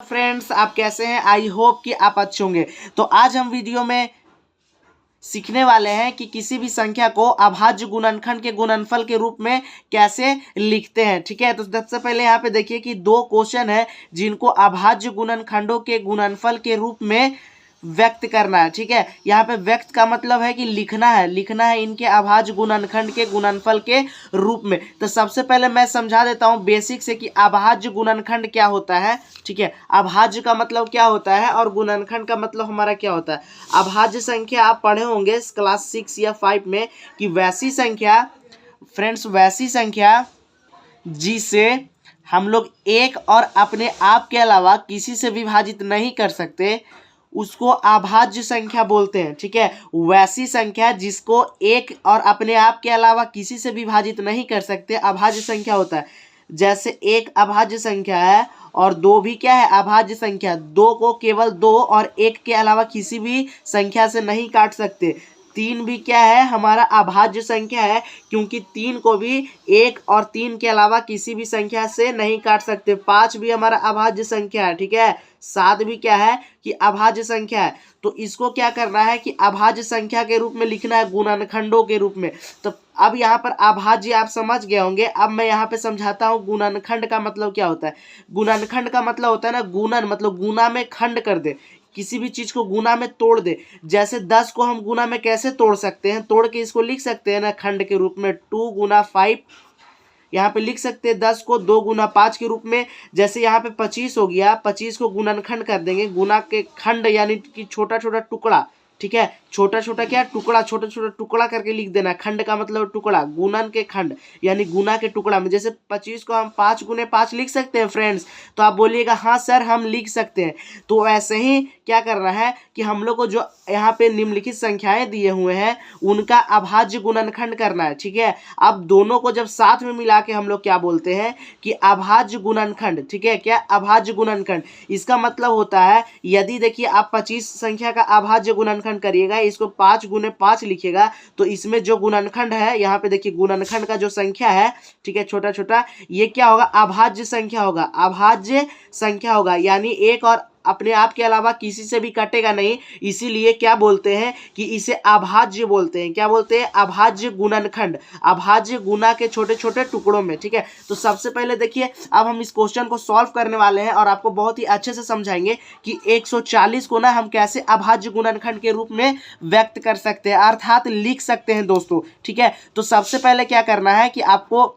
Friends, आप कैसे हैं? आई होप कि आप अच्छे होंगे। तो आज हम वीडियो में सीखने वाले हैं कि किसी भी संख्या को अभाज्य गुणनखंड के गुणनफल के रूप में कैसे लिखते हैं। ठीक है, तो सबसे पहले यहाँ पे देखिए कि दो क्वेश्चन है जिनको अभाज्य गुणनखंडों के गुणनफल के रूप में व्यक्त करना है। ठीक है, यहाँ पे व्यक्त का मतलब है कि लिखना है इनके अभाज्य गुणनखंड के गुणनफल के रूप में। तो सबसे पहले मैं समझा देता हूँ बेसिक से कि अभाज्य गुणनखंड क्या होता है। ठीक है, अभाज्य का मतलब क्या होता है और गुणनखंड का मतलब हमारा क्या होता है। अभाज्य संख्या आप पढ़े होंगे क्लास 6 या 5 में कि वैसी संख्या, फ्रेंड्स, वैसी संख्या जिसे हम लोग एक और अपने आप के अलावा किसी से विभाजित नहीं कर सकते उसको अभाज्य संख्या बोलते हैं। ठीक है, वैसी संख्या जिसको एक और अपने आप के अलावा किसी से विभाजित नहीं कर सकते अभाज्य संख्या होता है। जैसे एक अभाज्य संख्या है और दो भी क्या है, अभाज्य संख्या। दो को केवल दो और एक के अलावा किसी भी संख्या से नहीं काट सकते। तीन भी क्या है, हमारा अभाज्य संख्या है, क्योंकि तीन को भी एक और तीन के अलावा किसी भी संख्या से नहीं काट सकते। पाँच भी हमारा अभाज्य संख्या है। ठीक है, सात भी क्या है कि अभाज्य संख्या है। तो इसको क्या करना है कि अभाज्य संख्या के रूप में लिखना है, गुणनखंडों के रूप में। तो अब यहाँ पर अभाज्य आप समझ गए होंगे। अब मैं यहाँ पे समझाता हूँ गुणनखंड का मतलब क्या होता है। गुणनखंड का मतलब होता है ना, गुणन मतलब गुना में खंड कर दे, किसी भी चीज को गुना में तोड़ दे। जैसे 10 को हम गुना में कैसे तोड़ सकते हैं, तोड़ के इसको लिख सकते हैं ना खंड के रूप में, 2 गुना 5। यहाँ पे लिख सकते हैं 10 को 2 गुना 5 के रूप में। जैसे यहाँ पे 25 हो गया, 25 को गुणनखंड कर देंगे, गुना के खंड यानी कि छोटा छोटा टुकड़ा। ठीक है, छोटा छोटा क्या टुकड़ा, छोटा छोटा टुकड़ा करके लिख देना। खंड का मतलब टुकड़ा, गुणन के खंड यानी गुना के टुकड़ा में। जैसे 25 को हम 5 गुने 5 लिख सकते हैं फ्रेंड्स। तो आप बोलिएगा हाँ सर हम लिख सकते हैं। तो ऐसे ही क्या करना है कि हम लोग को जो यहाँ पे निम्नलिखित संख्याएं दिए हुए हैं उनका अभाज्य गुणनखंड करना है। ठीक है, अब दोनों को जब साथ में मिला के हम लोग क्या बोलते हैं कि अभाज्य गुणनखंड। ठीक है, क्या अभाज्य गुणनखंड, इसका मतलब होता है यदि देखिए आप 25 संख्या का अभाज्य गुणनखंड करिएगा, इसको 5 गुने 5 लिखिएगा, तो इसमें जो गुणनखंड है यहाँ पे देखिए गुणनखंड का जो संख्या है, ठीक है, छोटा छोटा, ये क्या होगा, अभाज्य संख्या होगा। अभाज्य संख्या होगा यानी एक और अपने आप के अलावा किसी से भी कटेगा नहीं। इसीलिए क्या बोलते हैं कि इसे अभाज्य बोलते हैं। क्या बोलते हैं? अभाज्य गुणनखंड, अभाज्य गुना के छोटे छोटे टुकड़ों में। ठीक है, तो सबसे पहले देखिए अब हम इस क्वेश्चन को सॉल्व करने वाले हैं और आपको बहुत ही अच्छे से समझाएंगे कि 140 को ना हम कैसे अभाज्य गुणनखंड के रूप में व्यक्त कर सकते हैं, अर्थात लिख सकते हैं दोस्तों। ठीक है, तो सबसे पहले क्या करना है कि आपको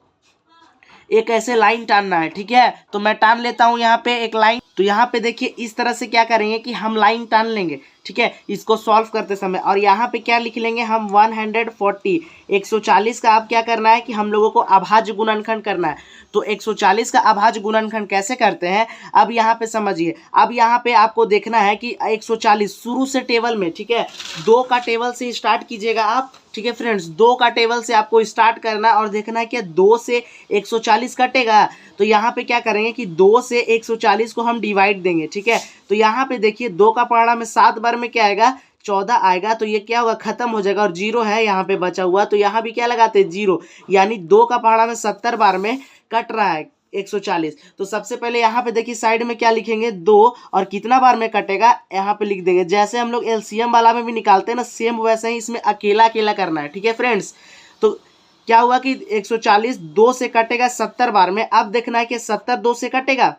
एक ऐसे लाइन टानना है। ठीक है, तो मैं टान लेता हूं यहाँ पे एक लाइन। तो यहाँ पे देखिए इस तरह से क्या करेंगे कि हम लाइन टान लेंगे। ठीक है, इसको सॉल्व करते समय, और यहाँ पे क्या लिख लेंगे हम 140। 140 का अब क्या करना है कि हम लोगों को अभाज्य गुणनखंड करना है। तो 140 का अभाज्य गुणनखंड कैसे करते हैं, अब यहाँ पे समझिए। अब यहाँ पे आपको देखना है कि 140 शुरू से टेबल में, ठीक है, 2 का टेबल से स्टार्ट कीजिएगा आप। ठीक है फ्रेंड्स, 2 का टेबल से आपको स्टार्ट करना और देखना है कि 2 से 140 कटेगा। तो यहाँ पे क्या करेंगे कि 2 से 140 को हम डिवाइड देंगे। ठीक है, तो यहाँ पे देखिए 2 का पहाड़ा में 7 बार में क्या आएगा, 14 आएगा। तो ये क्या होगा, खत्म हो जाएगा, और 0 है यहाँ पे बचा हुआ, तो यहाँ भी क्या लगाते हैं, 0। यानी 2 का पहाड़ा में 70 बार में कट रहा है 140। तो सबसे पहले यहाँ पे देखिए साइड में क्या लिखेंगे, 2, और कितना बार में कटेगा यहाँ पे लिख देंगे। जैसे हम लोग एलसीएम वाला में भी निकालते हैं ना, सेम वैसे ही इसमें अकेला अकेला करना है। ठीक है फ्रेंड्स, तो क्या हुआ कि 140 2 से कटेगा 70 बार में। अब देखना है कि 70 2 से कटेगा,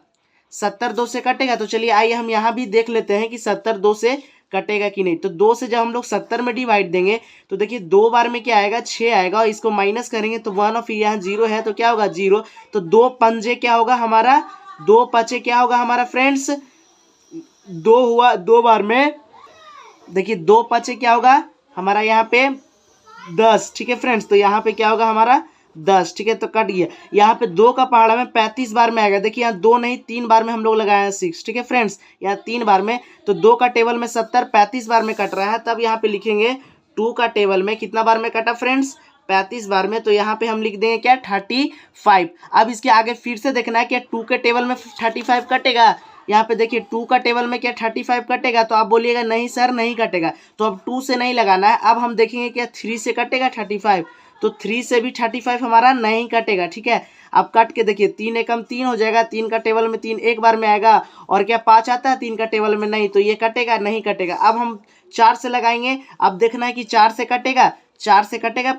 70 2 से कटेगा। तो चलिए आइए हम यहाँ भी देख लेते हैं कि 70 2 से कटेगा कि नहीं। तो 2 से जब हम लोग 70 में डिवाइड देंगे तो देखिए 2 बार में क्या आएगा, 6 आएगा, और इसको माइनस करेंगे तो 1, और फिर यहाँ 0 है तो क्या होगा, 0। तो 2 पंजे क्या होगा हमारा, 2 पचे क्या होगा हमारा फ्रेंड्स, 2 हुआ 2 बार में। देखिए 2 पचे क्या होगा हमारा यहाँ पे 10। ठीक है फ्रेंड्स, तो यहाँ पे क्या होगा हमारा 10। ठीक है, तो कट गया। यहाँ पे 2 का पहाड़ा में 35 बार में आएगा। देखिए यहाँ 2 नहीं 3 बार में हम लोग लगाए हैं 6। ठीक है फ्रेंड्स, यहाँ 3 बार में, तो 2 का टेबल में 70 35 बार में कट रहा है। तब यहाँ पे लिखेंगे 2 का टेबल में कितना बार में कटा फ्रेंड्स, 35 बार में। तो यहाँ पे हम लिख देंगे क्या, 35। अब इसके आगे फिर से देखना है कि 2 के टेबल में 35 कटेगा। यहाँ पे देखिए 2 का टेबल में क्या 35 कटेगा, तो आप बोलिएगा नहीं सर नहीं कटेगा। तो अब 2 से नहीं लगाना है, अब हम देखेंगे क्या 3 से कटेगा 35। तो 3 से भी 35 हमारा नहीं कटेगा, ठीक है। अब कट के देखिए 3 एकम 3 हो जाएगा, 3 का टेबल में 3 एक बार में आएगा, और क्या 5 आता है 3 का टेबल में, नहीं, तो ये कटेगा नहीं कटेगा। अब हम 4 से लगाएंगे, अब देखना है कि 4 से कटेगा, 4 से कटेगा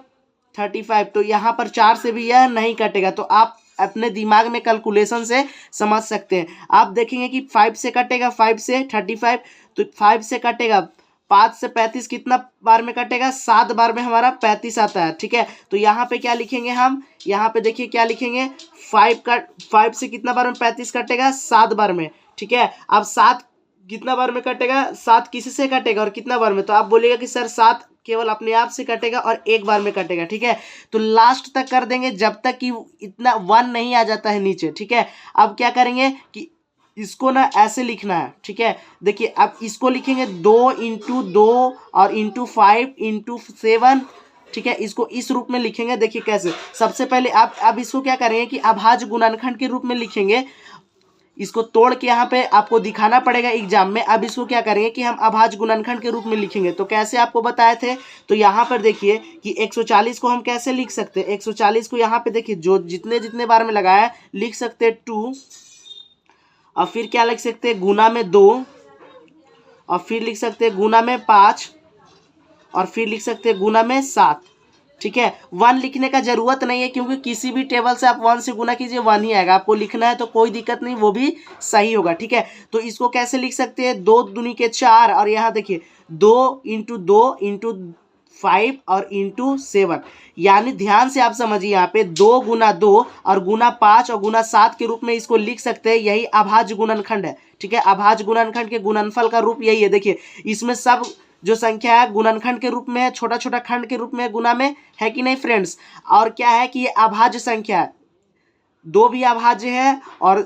35, तो यहाँ पर 4 से भी यह नहीं कटेगा। तो आप अपने दिमाग में कैलकुलेशन से समझ सकते हैं। आप देखेंगे कि 5 से कटेगा, 5 से 35, तो 5 से कटेगा, 5 से 35 कितना बार में कटेगा, 7 बार में हमारा 35 आता है, ठीक है। तो यहाँ पे क्या लिखेंगे हम, यहाँ पे देखिए क्या लिखेंगे, 5 से कितना बार में 35 कटेगा, 7 बार में, ठीक है। अब 7 कितना बार में कटेगा, 7 किसी से कटेगा और कितना बार में, तो आप बोलिएगा कि सर 7 केवल अपने आप से कटेगा और एक बार में कटेगा, ठीक है। तो लास्ट तक कर देंगे जब तक कि इतना 1 नहीं आ जाता है नीचे, ठीक है। अब क्या करेंगे कि इसको ना ऐसे लिखना है, ठीक है। देखिए अब इसको लिखेंगे 2 इंटू 2 और इंटू 5 इंटू 7, ठीक है। इसको इस रूप में लिखेंगे। देखिए कैसे, सबसे पहले आप अब इसको क्या करेंगे कि अभाज्य गुणनखंड के रूप में लिखेंगे। इसको तोड़ के यहाँ पे आपको दिखाना पड़ेगा एग्जाम में। अब इसको क्या करेंगे कि हम अभाज्य गुणनखंड के रूप में लिखेंगे। तो कैसे आपको बताए थे, तो यहाँ पर देखिए कि 140 को हम कैसे लिख सकते हैं। 140 को यहाँ पे देखिए जो जितने जितने बार में लगाया लिख सकते हैं 2, और फिर क्या लिख सकते हैं गुना में 2, और फिर लिख सकते हैं गुना में 5, और फिर लिख सकते हैं गुना में 7, ठीक है। 1 लिखने का जरूरत नहीं है, क्योंकि किसी भी टेबल से आप 1 से गुना कीजिए 1 ही आएगा। आपको लिखना है तो कोई दिक्कत नहीं, वो भी सही होगा, ठीक है। तो इसको कैसे लिख सकते हैं, 2 दूनी के 4, और यहाँ देखिए 2 इंटू 2 इंटू 5 और इंटू 7, यानी ध्यान से आप समझिए यहाँ पे 2 गुना 2 और गुना 5 और गुना 7 के रूप में इसको लिख सकते हैं। यही अभाज्य गुणनखंड है, ठीक है। अभाज्य गुणनखंड के गुणनफल का रूप यही है। देखिए इसमें सब जो संख्या है गुणनखंड के रूप में है, छोटा छोटा खंड के रूप में गुना में है कि नहीं फ्रेंड्स। और क्या है कि ये अभाज्य संख्या है, 2 भी अभाज्य है और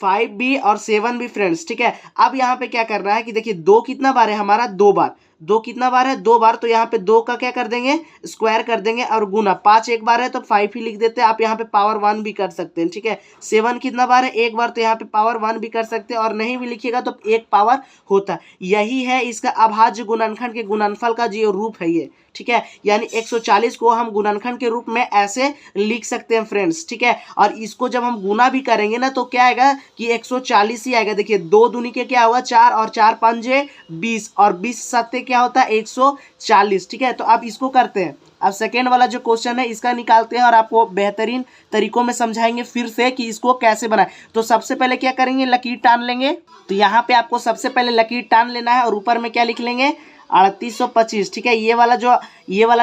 5 भी और 7 भी फ्रेंड्स, ठीक है। अब यहाँ पे क्या करना है कि देखिए 2 कितना बार है हमारा, 2 बार, 2 कितना बार है, 2 बार, तो यहाँ पे 2 का क्या कर देंगे, स्क्वायर कर देंगे, और गुना 5 एक बार है तो 5 ही लिख देते हैं। आप यहाँ पे पावर 1 भी कर सकते हैं, ठीक है। 7 कितना बार है, एक बार, तो यहाँ पे पावर 1 भी कर सकते हैं, और नहीं भी लिखिएगा तो 1 पावर होता है। यही है इसका अभाज्य गुणनखंड के गुणनफल का जो रूप है ये, ठीक है। यानी 140 को हम गुणनखंड के रूप में ऐसे लिख सकते हैं फ्रेंड्स, ठीक है। और इसको जब हम गुना भी करेंगे ना तो क्या आएगा कि 140 ही आएगा। देखिए 2 दूनी के क्या होगा 4, और 4 पंजे 20, और 20 सत्ते क्या होता है 140, ठीक है। तो अब इसको करते हैं। अब सेकेंड वाला जो क्वेश्चन है इसका निकालते हैं, और आपको बेहतरीन तरीकों में समझाएंगे फिर से कि इसको कैसे बनाए। तो सबसे पहले क्या करेंगे, लकीर टान लेंगे। तो यहाँ पे आपको सबसे पहले लकीर टान लेना है, और ऊपर में क्या लिख लेंगे 3825, ठीक है। ये वाला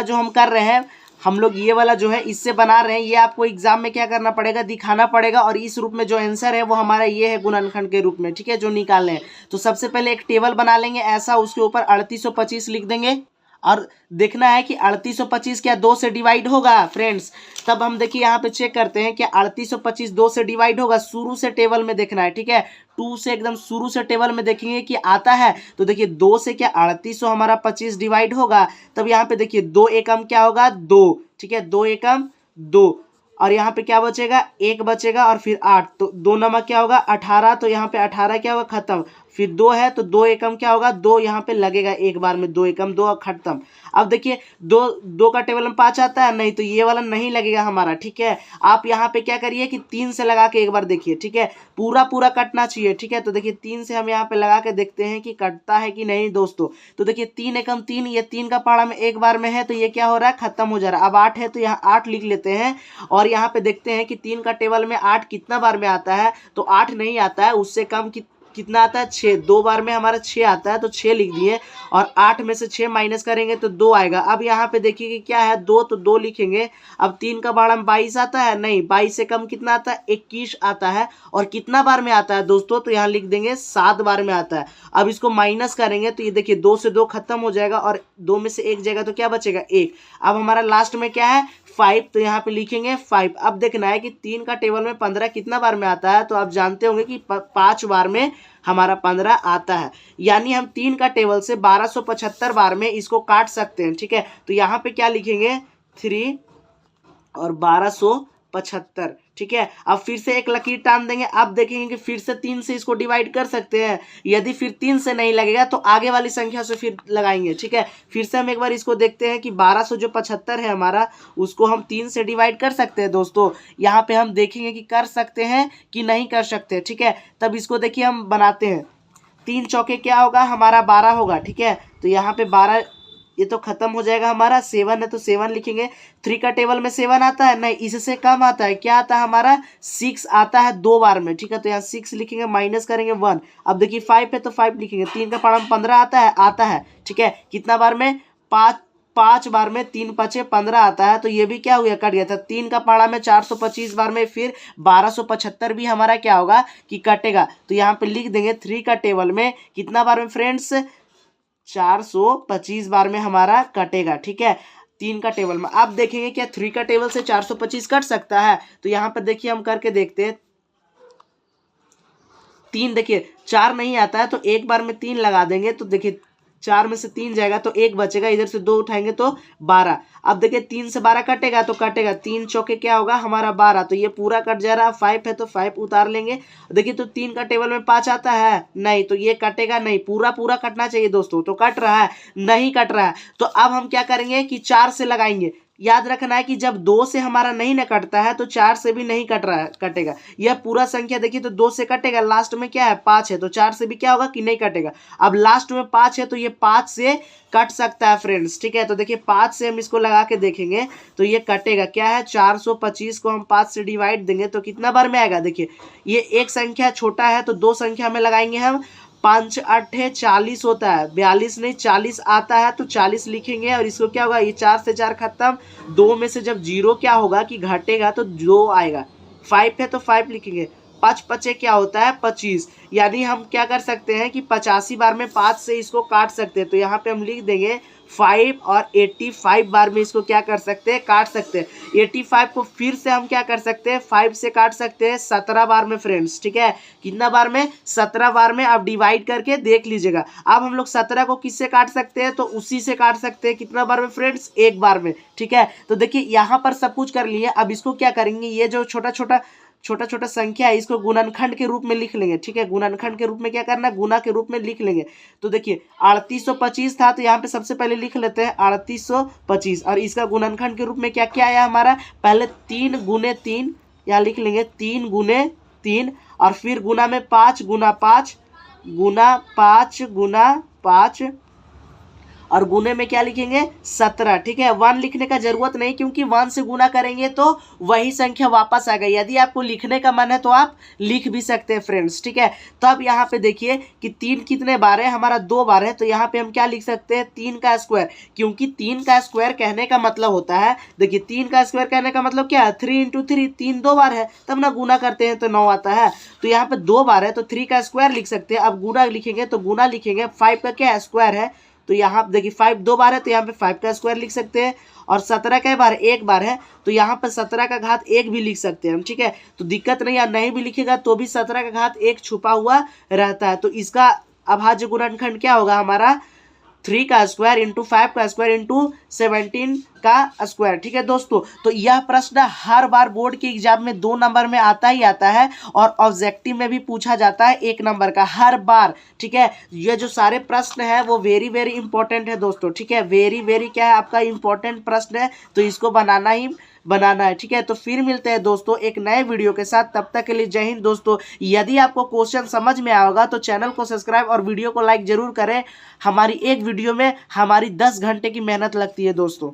जो हम कर रहे हैं, हम लोग ये वाला जो है इससे बना रहे हैं, ये आपको एग्जाम में क्या करना पड़ेगा, दिखाना पड़ेगा। और इस रूप में जो आंसर है वो हमारा ये है गुणनखंड के रूप में, ठीक है, जो निकालने हैं। तो सबसे पहले एक टेबल बना लेंगे ऐसा, उसके ऊपर 3825 लिख देंगे, और देखना है कि 3825 क्या 2 से डिवाइड होगा फ्रेंड्स। तब हम देखिए यहाँ पे चेक करते हैं कि 3825 2 से डिवाइड होगा। शुरू से टेबल में देखना है, ठीक है। 2 से एकदम शुरू से टेबल में देखेंगे कि आता है, तो देखिए 2 से क्या 3800 हमारा 25 डिवाइड होगा। तब यहाँ पे देखिए 2 एकम क्या होगा 2, ठीक है, 2 एकम 2, और यहाँ पे क्या बचेगा 1 बचेगा, और फिर 8, तो 2 नमक क्या होगा 18, तो यहाँ पे 18 क्या होगा खत्म। फिर 2 है तो 2 एकम क्या होगा 2, यहाँ पे लगेगा एक बार में 2 एकम 2 खत्म। अब देखिए 2 का टेबल में 5 आता है, नहीं, तो ये वाला नहीं लगेगा हमारा, ठीक है। आप यहाँ पे क्या करिए कि 3 से लगा के एक बार देखिए, ठीक है, पूरा कटना चाहिए, ठीक है। तो देखिए 3 से हम यहाँ पे लगा के देखते हैं कि कटता है कि नहीं दोस्तों। तो देखिए 3 एकम 3, ये 3 का पारा में एक बार में है, तो ये क्या हो रहा है खत्म हो जा रहा है। अब 8 है तो यहाँ 8 लिख लेते हैं, और यहाँ पे देखते हैं कि 3 का टेबल में 8 कितना बार में आता है, तो 8 नहीं आता है, उससे कम कितना आता है 6, 2 बार में हमारा 6 आता है, तो 6 लिख दिए, और 8 में से 6 माइनस करेंगे तो 2 आएगा। अब यहाँ पे देखिए कि क्या है 2, तो 2 लिखेंगे। अब 3 का बार में 22 आता है, नहीं, 22 से कम कितना आता है 21 आता है, और कितना बार में आता है दोस्तों, तो यहाँ लिख देंगे 7 बार में आता है। अब इसको माइनस करेंगे तो ये देखिए 2 से 2 खत्म हो जाएगा, और 2 में से 1 जाएगा तो क्या बचेगा 1। अब हमारा लास्ट में क्या है 5, तो यहाँ पे लिखेंगे 5। अब देखना है कि 3 का टेबल में 15 कितना बार में आता है, तो आप जानते होंगे कि 5 बार में हमारा 15 आता है, यानी हम 3 का टेबल से 1275 बार में इसको काट सकते हैं, ठीक है। तो यहाँ पे क्या लिखेंगे 3 और 1200 75। ठीक है, अब फिर से एक लकीर टान देंगे, आप देखेंगे कि फिर से 3 से इसको डिवाइड कर सकते हैं। यदि फिर 3 से नहीं लगेगा तो आगे वाली संख्या से फिर लगाएंगे। ठीक है, फिर से हम एक बार इसको देखते हैं कि 1275 है हमारा, उसको हम 3 से डिवाइड कर सकते हैं दोस्तों। यहाँ पे हम देखेंगे कि कर सकते हैं कि नहीं कर सकते। ठीक है, तब इसको देखिए हम बनाते हैं। 3 चौके क्या होगा हमारा 12 होगा। ठीक है, तो यहाँ पे 12 ये तो खत्म हो जाएगा हमारा। 7 है तो 7 लिखेंगे। 3 का टेबल में 7 आता है नहीं, इससे कम आता है। क्या आता है हमारा 6 आता है 2 बार में। ठीक है, तो यहाँ 6 लिखेंगे, माइनस करेंगे 1। अब देखिए 5 है तो 5 लिखेंगे। 3 का पारा में 15 आता है। ठीक है, कितना बार में 5 बार में। 3 5 15 आता है, तो ये भी क्या हुआ कट गया था। 3 का पारा में 425 बार में, फिर 1275 भी हमारा क्या होगा कि कटेगा। तो यहाँ पे लिख देंगे 3 का टेबल में कितना बार में फ्रेंड्स 425 बार में हमारा कटेगा। ठीक है, 3 का टेबल में आप देखेंगे क्या 3 का टेबल से 425 कट सकता है। तो यहाँ पर देखिए हम करके देखते हैं। 3 देखिए 4 नहीं आता है तो एक बार में 3 लगा देंगे, तो देखिए 4 में से 3 जाएगा तो 1 बचेगा, इधर से 2 उठाएंगे तो 12। अब देखिए 3 से 12 कटेगा तो कटेगा 3 चौके क्या होगा हमारा 12, तो ये पूरा कट जा रहा है। 5 है तो 5 उतार लेंगे। देखिए तो 3 का टेबल में 5 आता है नहीं, तो ये कटेगा नहीं। पूरा पूरा कटना चाहिए दोस्तों, तो कट रहा है नहीं कट रहा है। तो अब हम क्या करेंगे कि 4 से लगाएंगे। याद रखना है कि जब 2 से हमारा नहीं ना कटता है तो 4 से भी नहीं कट रहा है कटेगा। यह पूरा संख्या देखिए तो 2 से कटेगा, लास्ट में क्या है 5 है, तो 4 से भी क्या होगा कि नहीं कटेगा। अब लास्ट में 5 है तो ये 5 से कट सकता है फ्रेंड्स। ठीक है, तो देखिए 5 से हम इसको लगा के देखेंगे तो ये कटेगा। क्या है 425 को हम 5 से डिवाइड देंगे तो कितना बार में आएगा। देखिए ये एक संख्या छोटा है तो 2 संख्या में लगाएंगे हम। 5 8 है 40 होता है, 42 नहीं 40 आता है, तो 40 लिखेंगे। और इसको क्या होगा ये 4 से 4 खत्म। 2 में से जब 0 क्या होगा कि घटेगा तो 2 आएगा। 5 है तो 5 लिखेंगे। 5 5 क्या होता है 25, यानी हम क्या कर सकते हैं कि 85 बार में 5 से इसको काट सकते हैं। तो यहाँ पे हम लिख देंगे 5 और 85 बार में इसको क्या कर सकते हैं काट सकते हैं। 85 को फिर से हम क्या कर सकते हैं 5 से काट सकते हैं 17 बार में फ्रेंड्स। ठीक है, कितना बार में 17 बार में। आप डिवाइड करके देख लीजिएगा। अब हम लोग 17 को किससे काट सकते हैं तो उसी से काट सकते हैं। कितना बार में फ्रेंड्स एक बार में। ठीक है, तो देखिए यहाँ पर सब कुछ कर लिए। अब इसको क्या करेंगे, ये जो छोटा छोटा संख्या है इसको गुणनखंड के रूप में लिख लेंगे। ठीक है, गुणनखंड के रूप में क्या करना है गुणा के रूप में लिख लेंगे। तो देखिए 3825 था, तो यहाँ पे सबसे पहले लिख लेते हैं 3825। और इसका गुणनखंड के रूप में क्या क्या आया हमारा, पहले 3 गुने 3 यहाँ लिख लेंगे 3 गुने 3, और फिर गुना में 5 गुना 5 गुना 5 गुना 5, और गुने में क्या लिखेंगे 17। ठीक है, 1 लिखने का जरूरत नहीं क्योंकि 1 से गुना करेंगे तो वही संख्या वापस आ गई। यदि आपको लिखने का मन है तो आप लिख भी सकते हैं फ्रेंड्स। ठीक है, तो अब यहाँ पे देखिए कि 3 कितने बार है हमारा 2 बार है, तो यहाँ पे हम क्या लिख सकते हैं 3 का स्क्वायर, क्योंकि 3 का स्क्वायर कहने का मतलब होता है, देखिए 3 का स्क्वायर कहने का मतलब क्या है 3 × 3, 3 2 बार है तब ना गुना करते हैं तो 9 आता है। तो यहाँ पे 2 बार है तो 3 का स्क्वायर लिख सकते हैं। अब गुना लिखेंगे तो गुना लिखेंगे 5 का क्या स्क्वायर है, तो यहाँ देखिए 5 2 बार है तो यहाँ पे 5 का स्क्वायर लिख सकते हैं। और 17 का बार एक बार है तो यहाँ पर 17 का घात 1 भी लिख सकते हैं हम। ठीक है, तो दिक्कत नहीं है, नहीं भी लिखेगा तो भी 17 का घात 1 छुपा हुआ रहता है। तो इसका अभाज्य गुणनखंड क्या होगा हमारा 3 का स्क्वायर इंटू 5 का स्क्वायर इंटू 17 का स्क्वायर। ठीक है दोस्तों, तो यह प्रश्न हर बार बोर्ड के एग्जाम में 2 नंबर में आता ही आता है, और ऑब्जेक्टिव में भी पूछा जाता है 1 नंबर का हर बार। ठीक है, ये जो सारे प्रश्न है वो वेरी वेरी इंपॉर्टेंट है दोस्तों। ठीक है, वेरी वेरी क्या है आपका इंपॉर्टेंट प्रश्न है, तो इसको बनाना ही बनाना है। ठीक है, तो फिर मिलते हैं दोस्तों एक नए वीडियो के साथ, तब तक के लिए जय हिंद दोस्तों। यदि आपको क्वेश्चन समझ में आएगा तो चैनल को सब्सक्राइब और वीडियो को लाइक जरूर करें। हमारी एक वीडियो में हमारी 10 घंटे की मेहनत लगती है दोस्तों।